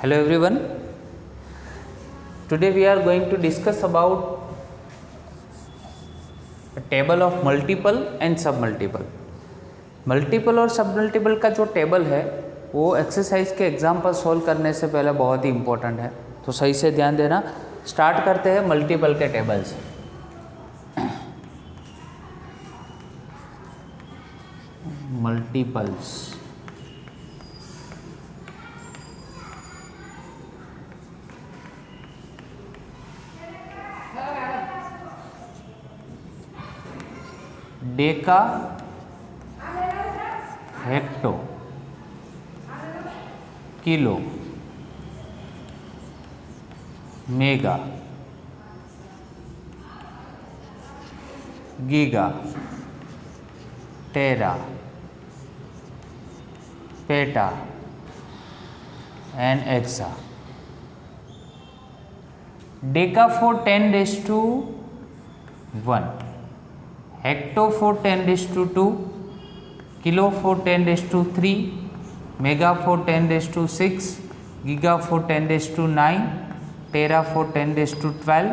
Hello everyone. Today we are going to discuss about a table of multiple and submultiple. Multiple और सबमल्टीपल का जो table है वो exercise के एग्जाम्पल सॉल्व करने से पहले बहुत ही इम्पोर्टेंट है, तो सही से ध्यान देना। स्टार्ट करते हैं मल्टीपल के टेबल से। Multiples deca, hecto, kilo, mega, giga, tera, peta and exa. Deca for 10 raised to 1, hecto for 10 raised to 2, kilo for 10 raised to 3, mega for 10 raised to 6, giga for 10 raised to 9, tera for 10 raised to 12,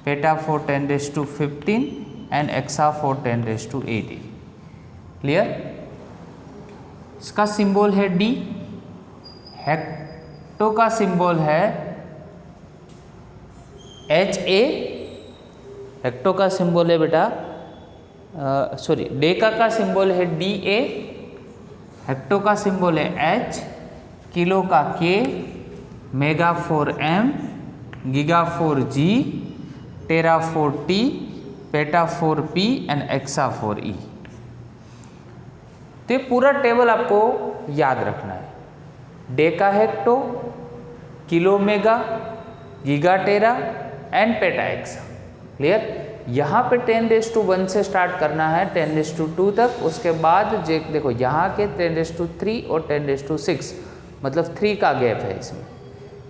peta for 10 raised to 15 and exa for 10 raised to 18. Clear? इसका symbol है D, hecto का symbol है H A, hecto का symbol है बेटा sorry deca का symbol है D A, hecto का सिंबल है एच, किलो का K, mega for M, giga for G, tera for T, peta for P and exa for E. तो ये पूरा टेबल आपको याद रखना है। Deca hecto, kilo mega, giga tera and peta exa. Clear? यहाँ पे 10⁻1 से स्टार्ट करना है 10⁻2 तक, उसके बाद देखो यहाँ के 10⁻3 और 10⁻6 मतलब 3 का गैप है इसमें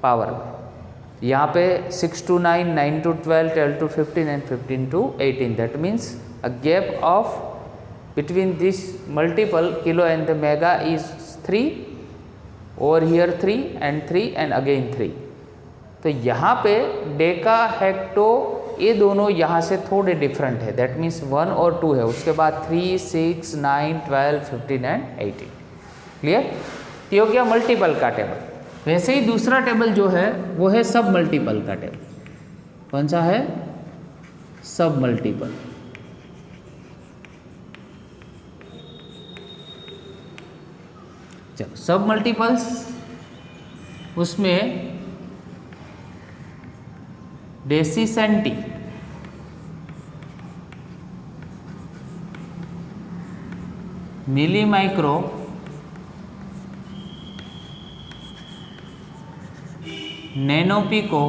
पावर में। यहाँ पे 6 to 9, 9 to 12, 12 to 15 and 15 to 18. That means a gap of between this multiple kilo and the mega is 3, over here 3 and 3 and again 3. तो यहाँ पे डेका हेक्टो ये दोनों यहाँ से थोड़े डिफरेंट है, दैट मीन्स 1 और 2 है, उसके बाद 3, 6, 9, 12, 15 एंड 18। क्लियर? ये हो गया मल्टीपल का टेबल। वैसे ही दूसरा टेबल जो है वो है सब मल्टीपल का टेबल। कौन सा है? सब मल्टीपल। चलो सब मल्टीपल्स, उसमें deci centi, milli micro, nano pico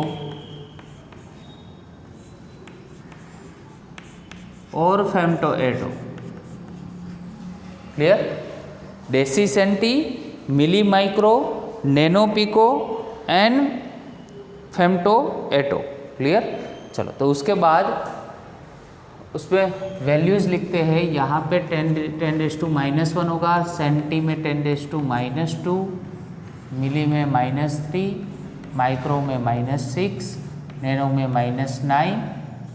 और femto atto. Clear? Deci centi, milli micro, nano pico and femto atto. Clear? चलो तो उसके बाद उसमें वैल्यूज़ लिखते हैं। यहाँ पे 10⁻⁻1 होगा, सेंटी में 10⁻⁻2, मिली में -3, माइक्रो में -6, नैनो में -9,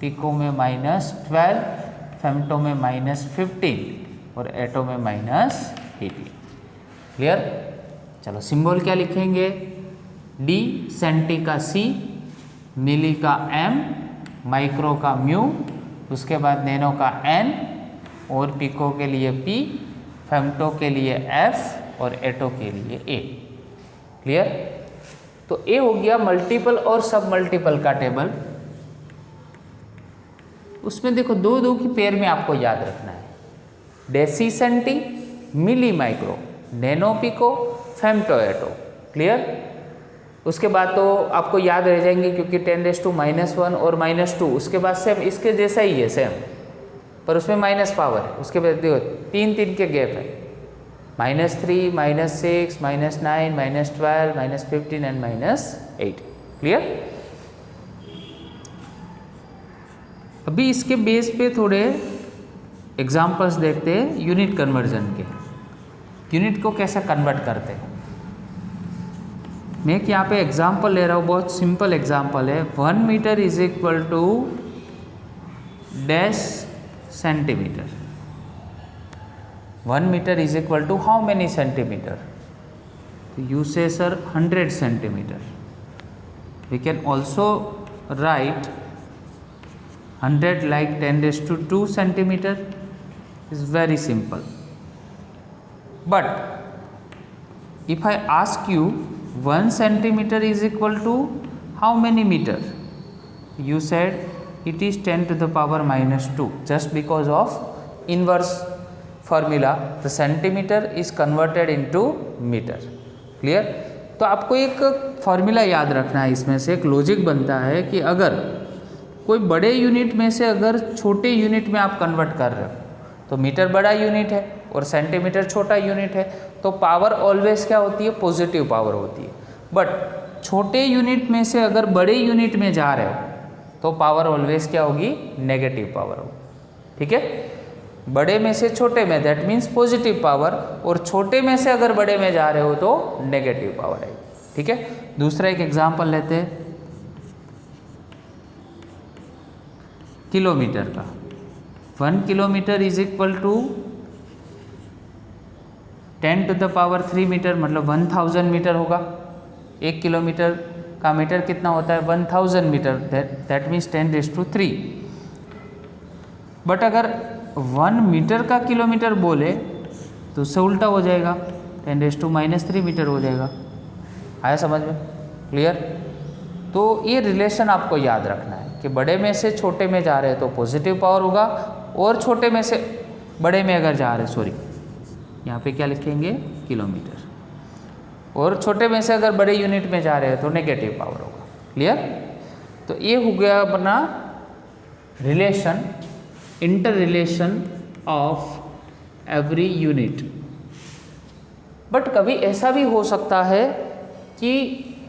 पिको में -12, फेम्टो में -15 और एटो में -18। क्लियर? चलो सिंबल क्या लिखेंगे? डी, सेंटी का सी, मिली का एम, माइक्रो का म्यू, उसके बाद नैनो का एन और पिको के लिए पी, फेम्टो के लिए एफ और एटो के लिए ए। क्लियर? तो ए हो गया मल्टीपल और सब मल्टीपल का टेबल। उसमें देखो दो दो की पेयर में आपको याद रखना है। Deci centi, milli micro, nano pico, femto atto. Clear? उसके बाद तो आपको याद रह जाएंगे क्योंकि 10⁻⁻1 और -2 उसके बाद सेम इसके जैसा ही है सेम, पर उसमें माइनस पावर है। उसके बाद देखो 3 के गैप है, -3, -6, -9, -12, -15 एंड -8। क्लियर? अभी इसके बेस पे थोड़े एग्जाम्पल्स देखते हैं यूनिट कन्वर्जन के। यूनिट को कैसे कन्वर्ट करते हैं। मैं एक यहाँ पे एग्जाम्पल ले रहा हूँ, बहुत सिंपल एग्जाम्पल है। 1 metre is equal to dash centimetre. 1 metre is equal to how many centimetre? You say sir 100 centimeter. We can also write 100 like 10 raised to 2 centimeter. Is very simple. But if I ask you 1 centimeter is equal to how many meter? You said it is 10 to the power minus 2. Just because of inverse formula, the centimeter is converted into meter. Clear? तो आपको एक formula याद रखना है, इसमें से एक logic बनता है कि अगर कोई बड़े यूनिट में से अगर छोटे यूनिट में आप कन्वर्ट कर रहे हो, तो मीटर बड़ा यूनिट है और सेंटीमीटर छोटा यूनिट है, तो पावर ऑलवेज क्या होती है? पॉजिटिव पावर होती है। बट छोटे यूनिट में से अगर बड़े यूनिट में जा रहे हो तो पावर ऑलवेज क्या होगी? नेगेटिव पावर होगी। ठीक है? बड़े में से छोटे में, दैट मीन्स पॉजिटिव पावर, और छोटे में से अगर बड़े में जा रहे हो तो नेगेटिव पावर है। ठीक है? दूसरा एक एग्जांपल लेते हैं किलोमीटर का। 1 kilometre is equal to 10 to the power 3 metre, मतलब 1000 मीटर होगा। 1 किलोमीटर का मीटर कितना होता है? 1000 metre, that means 10 raise to 3। बट अगर 1 मीटर का किलोमीटर बोले तो उससे उल्टा हो जाएगा, 10 रेज़ टू माइनस 3 मीटर हो जाएगा। आया समझ में? क्लियर? तो ये रिलेशन आपको याद रखना है कि बड़े में से छोटे में जा रहे हैं तो पॉजिटिव पावर होगा, और छोटे में से बड़े में अगर जा रहे हैं, सॉरी यहाँ पे क्या लिखेंगे? किलोमीटर, और छोटे में से अगर बड़े यूनिट में जा रहे हैं तो नेगेटिव पावर होगा। क्लियर? तो ये हो गया अपना relation, inter relation of every unit. But कभी ऐसा भी हो सकता है कि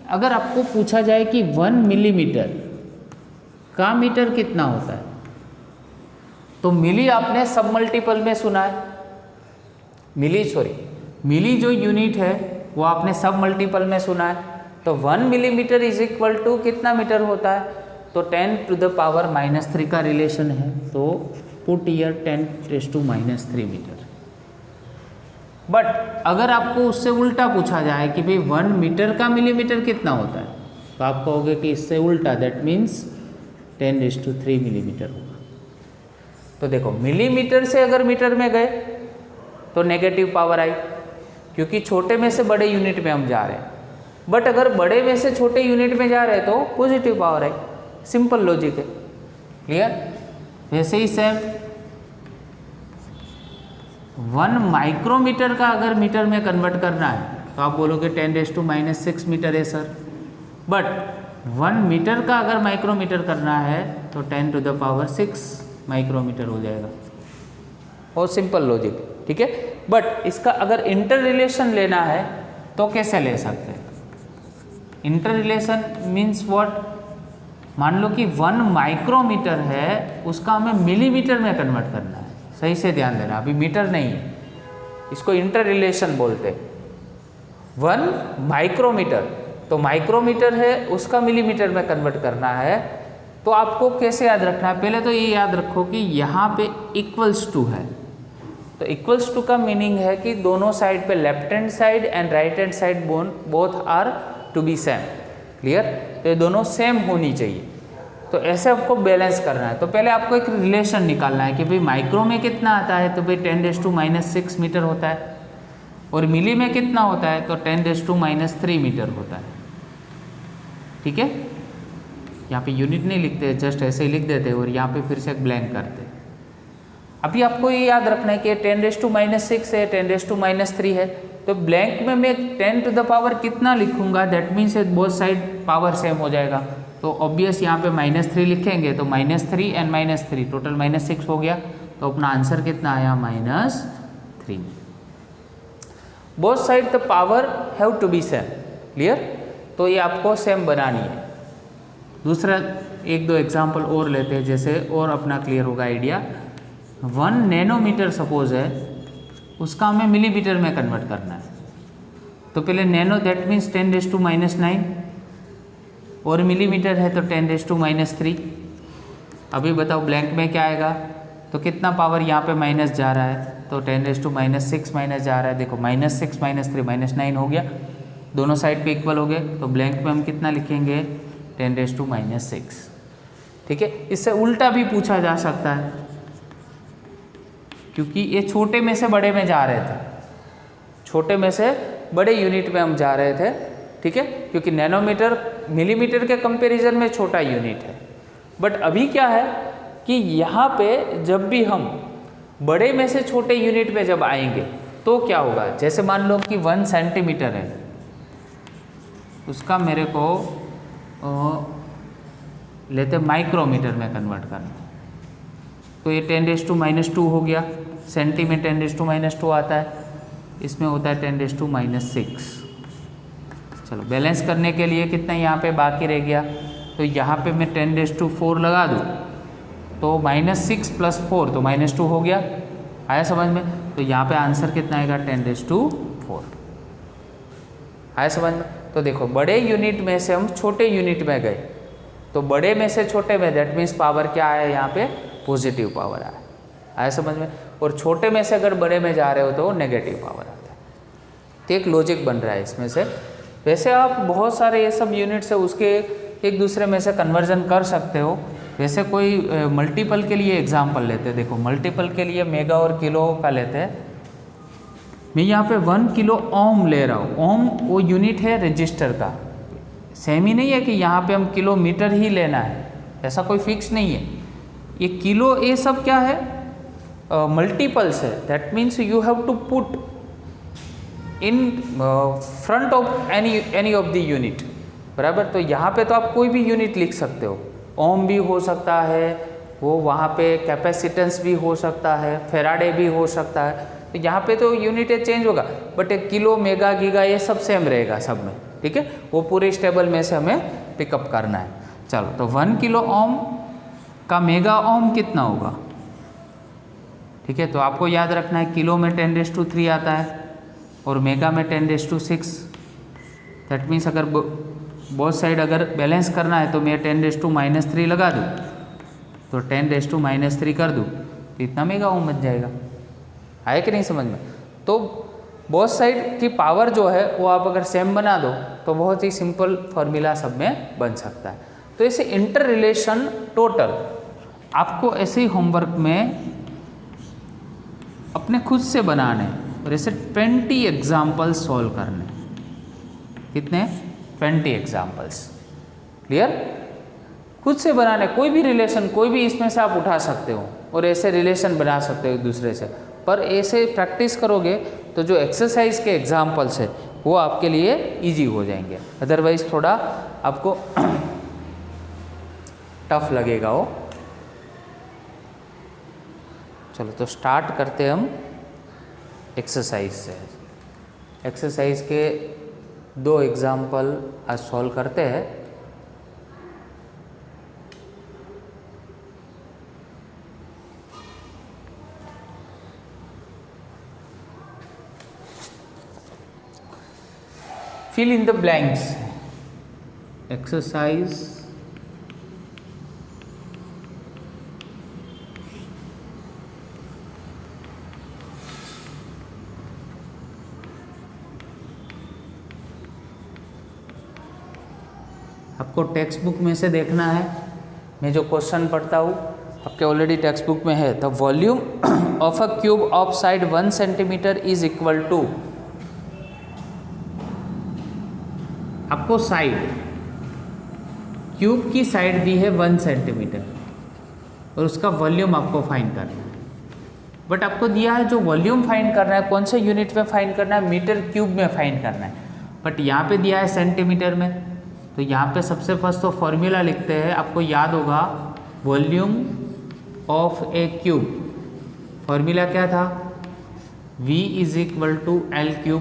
अगर आपको पूछा जाए कि 1 मिलीमीटर का मीटर कितना होता है, तो मिली आपने सब मल्टीपल में सुना है, मिली जो यूनिट है वो आपने सब मल्टीपल में सुना है। तो 1 मिलीमीटर इज इक्वल टू कितना मीटर होता है? तो 10 टू द पावर माइनस 3 का रिलेशन है, तो put here 10 raise to minus 3 metre. बट अगर आपको उससे उल्टा पूछा जाए कि भाई 1 मीटर का मिलीमीटर कितना होता है, तो आप कहोगे कि इससे उल्टा, that means 10 raise to 3 millimetre होगा। तो देखो, मिलीमीटर से अगर मीटर में गए तो नेगेटिव पावर आई, क्योंकि छोटे में से बड़े यूनिट में हम जा रहे हैं। बट अगर बड़े में से छोटे यूनिट में जा रहे हैं तो पॉजिटिव पावर आई। सिंपल लॉजिक है। क्लियर? वैसे ही सेम 1 माइक्रोमीटर का अगर मीटर में कन्वर्ट करना है तो आप बोलोगे 10 रेज़ टू माइनस 6 मीटर है सर। बट 1 मीटर का अगर माइक्रोमीटर करना है तो 10 टू द पावर 6 माइक्रोमीटर हो जाएगा। और सिंपल लॉजिक, ठीक है। बट इसका अगर इंटर रिलेशन लेना है तो कैसे ले सकते हैं? Inter relation means what? मान लो कि 1 माइक्रोमीटर है, उसका हमें मिलीमीटर में कन्वर्ट करना है। सही से ध्यान देना, अभी मीटर नहीं है, इसको इंटर रिलेशन बोलते हैं। 1 माइक्रोमीटर, तो माइक्रोमीटर है, उसका मिलीमीटर में कन्वर्ट करना है। तो आपको कैसे याद रखना है? पहले तो ये याद रखो कि यहाँ पे इक्वल्स टू है। तो इक्वल्स टू का मीनिंग है कि दोनों साइड पे, left hand side and right hand side both are to be same. Clear? तो ये दोनों सेम होनी चाहिए। तो ऐसे आपको बैलेंस करना है। तो पहले आपको एक रिलेशन निकालना है कि भाई माइक्रो में कितना आता है, तो भाई 10 रेज़ टू माइनस 6 मीटर होता है, और मिली में कितना होता है, तो 10 रेज़ टू माइनस 3 मीटर होता है। ठीक है? यहाँ पे यूनिट नहीं लिखते, जस्ट ऐसे ही लिख देते और यहाँ पे फिर से ब्लैंक करते। अभी आपको ये याद रखना है कि 10 रेज़ टू माइनस 6 है, 10 रेज़ टू माइनस 3 है, तो ब्लैंक में मैं 10 टू द पावर कितना लिखूंगा, that means both side power same हो जाएगा। तो ऑब्वियस यहाँ पे -3 लिखेंगे, तो -3 एंड -3 टोटल -6 हो गया। तो अपना आंसर कितना आया? -3। Both side the power have to be same. Clear? तो ये आपको सेम बनानी है। दूसरा 1-2 एग्जाम्पल और लेते हैं, जैसे और अपना क्लियर होगा आइडिया। 1 नैनोमीटर सपोज है, उसका हमें मिलीमीटर में कन्वर्ट करना है। तो तो पहले नैनो दैट मीन्स 10⁻⁹, और मिलीमीटर है तो 10⁻⁻3। अभी बताओ ब्लैंक में क्या आएगा, तो कितना पावर यहाँ पे माइनस जा रहा है, तो 10⁻⁻6 माइनस जा रहा है। देखो -6 -3 -9 हो गया, दोनों साइड पे इक्वल हो गए, तो ब्लैंक में हम कितना लिखेंगे 10⁻�6। ठीक है, इससे उल्टा भी पूछा जा सकता है, क्योंकि ये छोटे में से बड़े में जा रहे थे, छोटे में से बड़े यूनिट में हम जा रहे थे। ठीक है, क्योंकि नैनोमीटर मिलीमीटर के कंपैरिजन में छोटा यूनिट है। बट अभी क्या है कि यहाँ पे जब भी हम बड़े में से छोटे यूनिट में जब आएंगे तो क्या होगा, जैसे मान लो कि 1 सेंटीमीटर है, उसका मेरे को लेते माइक्रोमीटर में कन्वर्ट करना, तो ये 10⁻² हो गया। सेंटी में 10⁻² आता है, इसमें होता है 10⁻⁶। चलो बैलेंस करने के लिए कितना यहाँ पे बाकी रह गया, तो यहाँ पे मैं 10⁻4 लगा दूँ तो -6 + 4 तो -2 हो गया। आया समझ में? तो यहाँ पे आंसर कितना आएगा 10⁻4। आया समझ में? तो देखो बड़े यूनिट में से हम छोटे यूनिट में गए, तो बड़े में से छोटे में दैट मीन्स पावर क्या है यहाँ पे, पॉजिटिव पावर आया। आया समझ में? और छोटे में से अगर बड़े में जा रहे हो तो नेगेटिव पावर आता है। तो एक लॉजिक बन रहा है इसमें से। वैसे आप बहुत सारे ये सब यूनिट्स है उसके एक दूसरे में से कन्वर्जन कर सकते हो। वैसे कोई मल्टीपल के लिए एग्जाम्पल लेते हैं, देखो मल्टीपल के लिए मेगा और किलो का लेते हैं। मैं यहाँ पे 1 किलो ओम ले रहा हूँ, ओम वो यूनिट है रजिस्टर का, सेम ही नहीं है कि यहाँ पे हम किलोमीटर ही लेना है, ऐसा कोई फिक्स नहीं है। ये किलो ये सब क्या है, मल्टीपल्स है, that means you have to put in front of any of the unit, बराबर। तो यहाँ पे तो आप कोई भी यूनिट लिख सकते हो, ओम भी हो सकता है, वो वहाँ पे कैपेसिटेंस भी हो सकता है, फेराडे भी हो सकता है। तो यहाँ पे तो यूनिट चेंज होगा, बट एक किलो मेगा गीगा ये सब सेम रहेगा सब में। ठीक है, वो पूरे स्टेबल में से हमें पिकअप करना है। चलो, तो 1 किलो ओम का मेगा ओम कितना होगा? ठीक है, तो आपको याद रखना है किलो में 10⁻³ आता है और मेगा में 10⁻⁶। दैट मीन्स अगर बोथ साइड अगर बैलेंस करना है तो मैं 10⁻⁻³ लगा दूँ, तो 10⁻⁻³ कर दूँ तो इतना मेगा ओम बन जाएगा। आए कि नहीं समझ में? तो बोथ साइड की पावर जो है वो आप अगर सेम बना दो तो बहुत ही सिंपल फॉर्मूला सब में बन सकता है। तो ऐसे इंटर रिलेशन टोटल आपको ऐसे ही होमवर्क में अपने खुद से बनाने और ऐसे 20 एग्जाम्पल्स सॉल्व करने। कितने? 20 एग्जाम्पल्स। क्लियर? खुद से बनाने, कोई भी रिलेशन कोई भी इसमें से आप उठा सकते हो और ऐसे रिलेशन बना सकते हो एक दूसरे से। पर ऐसे प्रैक्टिस करोगे तो जो एक्सरसाइज के एग्जाम्पल्स है वो आपके लिए इजी हो जाएंगे, अदरवाइज थोड़ा आपको टफ लगेगा वो। चलो, तो स्टार्ट करते हम एक्सरसाइज से। एक्सरसाइज के 2 एग्जाम्पल आज सॉल्व करते हैं। fill in the blanks. Exercise आपको टेक्स्ट बुक में से देखना है। मैं जो क्वेश्चन पढ़ता हूँ आपके ऑलरेडी टेक्स्ट बुक में है। The volume of a cube of side 1 centimetre is equal to, आपको साइड क्यूब की साइड दी है 1 सेंटीमीटर और उसका वॉल्यूम आपको फाइंड करना है। बट आपको दिया है जो वॉल्यूम फाइंड करना है कौन से यूनिट में फाइंड करना है, मीटर क्यूब में फाइंड करना है। बट यहाँ पे दिया है सेंटीमीटर में, तो यहाँ पे सबसे फर्स्ट तो फॉर्मूला लिखते हैं। आपको याद होगा volume of A cube, formula क्या था, V = L³।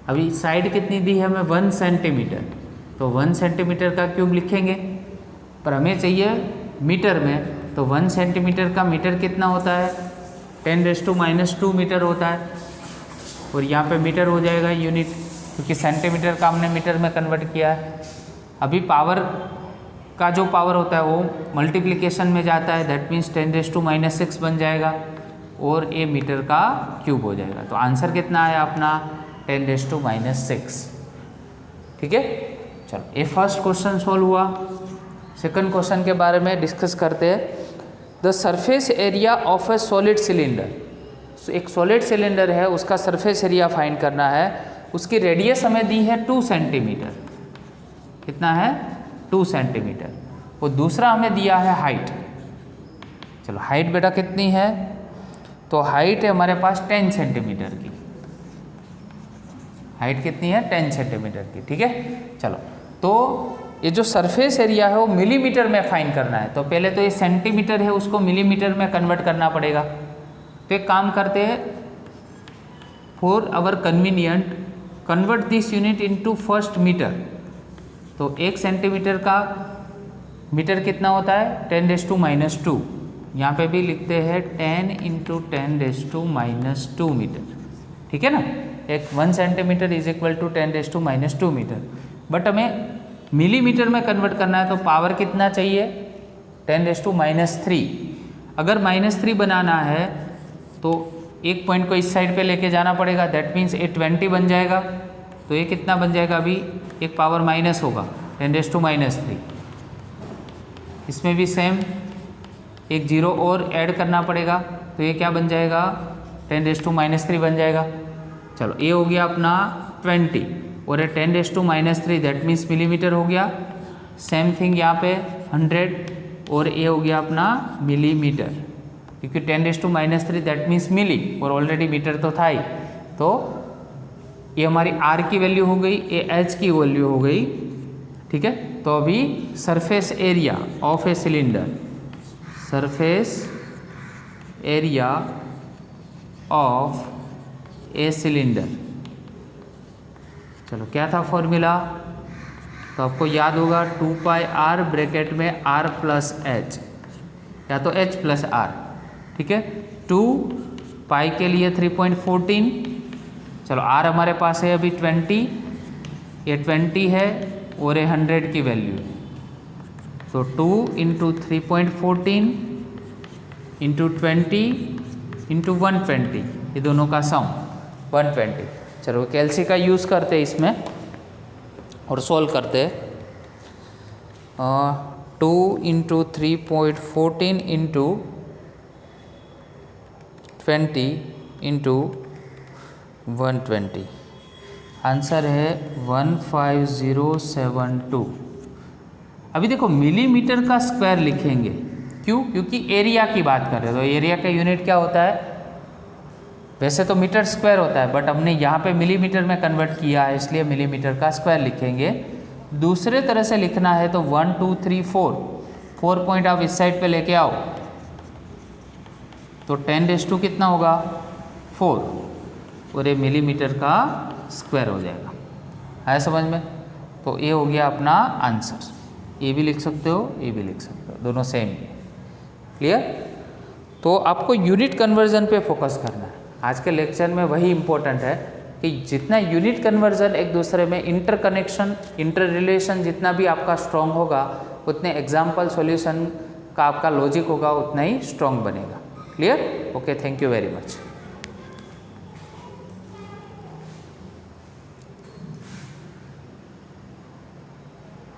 अभी साइड कितनी दी है हमें 1 सेंटीमीटर, तो 1 सेंटीमीटर का क्यूब लिखेंगे, पर हमें चाहिए मीटर में। तो 1 सेंटीमीटर का मीटर कितना होता है, 10⁻² मीटर होता है। और यहाँ पे मीटर हो जाएगा यूनिट, क्योंकि सेंटीमीटर का हमने मीटर में कन्वर्ट किया है। अभी पावर का जो पावर होता है वो मल्टीप्लिकेशन में जाता है, दैट मीन्स 10⁻⁻⁶ बन जाएगा और ये मीटर का क्यूब हो जाएगा। तो आंसर कितना आया अपना 10⁻⁻⁶। ठीक है, चलो ये फर्स्ट क्वेश्चन सॉल्व हुआ। सेकंड क्वेश्चन के बारे में डिस्कस करते हैं। The surface area of A solid cylinder, एक सॉलिड सिलेंडर है, उसका सरफेस एरिया फाइंड करना है। उसकी रेडियस हमें दी है 2 सेंटीमीटर, कितना है 2 सेंटीमीटर, और दूसरा हमें दिया है हाइट। चलो हाइट बेटा कितनी है, तो हाइट है हमारे पास 10 सेंटीमीटर की। हाइट कितनी है 10 सेंटीमीटर की। ठीक है, चलो तो ये जो सरफेस एरिया है वो मिलीमीटर में फाइंड करना है। तो पहले तो ये सेंटीमीटर है, उसको मिलीमीटर में कन्वर्ट करना पड़ेगा। तो एक काम करते हैं, for our convenient convert this unit into first metre. तो 1 सेंटीमीटर का मीटर कितना होता है 10⁻²। यहाँ पे भी लिखते हैं 10 × 10⁻² मीटर। ठीक है ना, एक 1 centimetre is equal to 10⁻² metre. But हमें मिलीमीटर में कन्वर्ट करना है, तो पावर कितना चाहिए 10⁻³ अगर -3 बनाना है तो एक पॉइंट को इस साइड पे लेके जाना पड़ेगा, दैट मीन्स ये 20 बन जाएगा। तो ये कितना बन जाएगा, अभी एक पावर माइनस होगा 10⁻³ इसमें भी सेम एक 0 और ऐड करना पड़ेगा, तो ये क्या बन जाएगा 10⁻³ बन जाएगा। चलो ये हो गया अपना 20 और ये 10⁻³ दैट मीन्स मिलीमीटर हो गया। सेम थिंग यहाँ पे 100 और ये हो गया अपना मिलीमीटर, क्योंकि 10⁻³ दैट मीन्स मिली और ऑलरेडी मीटर तो था ही। तो ये हमारी R की वैल्यू हो गई, ये H की वैल्यू हो गई। ठीक है, तो अभी surface area of a cylinder, surface area of a cylinder, चलो क्या था फॉर्मूला, तो आपको याद होगा 2πr ब्रैकेट में r + h या तो h + r। ठीक है, 2π के लिए 3.14, चलो r हमारे पास है अभी 20, ये 20 है और ये 100 की वैल्यू है, तो 2 × 3.14 × 20 × 120, ये दोनों का सम 120। चलो कैल्सी का यूज़ करते हैं इसमें और सॉल्व करते हैं। 2 × 3.14 × 20 × 120, आंसर है 15072। अभी देखो मिलीमीटर का स्क्वायर लिखेंगे, क्यों, क्योंकि एरिया की बात कर रहे हो। तो एरिया का यूनिट क्या होता है, वैसे तो मीटर स्क्वायर होता है, बट हमने यहाँ पे मिलीमीटर में कन्वर्ट किया है, इसलिए मिलीमीटर का स्क्वायर लिखेंगे। दूसरे तरह से लिखना है तो 1 2 3 4 पॉइंट आप इस साइड पे लेके आओ, तो 10⁻² कितना होगा 4 और ये मिलीमीटर का स्क्वायर हो जाएगा। है समझ में, तो ये हो गया अपना आंसर। ये भी लिख सकते हो, ये भी लिख सकते हो, दोनों सेम ही। क्लियर, तो आपको यूनिट कन्वर्जन पे फोकस करना है। आज के लेक्चर में वही इम्पोर्टेंट है कि जितना यूनिट कन्वर्जन एक दूसरे में इंटरकनेक्शन, इंटर रिलेशन जितना भी आपका स्ट्रॉन्ग होगा, उतने एग्जाम्पल सॉल्यूशन का आपका लॉजिक होगा उतना ही स्ट्रॉन्ग बनेगा। Clear, okay, thank you very much.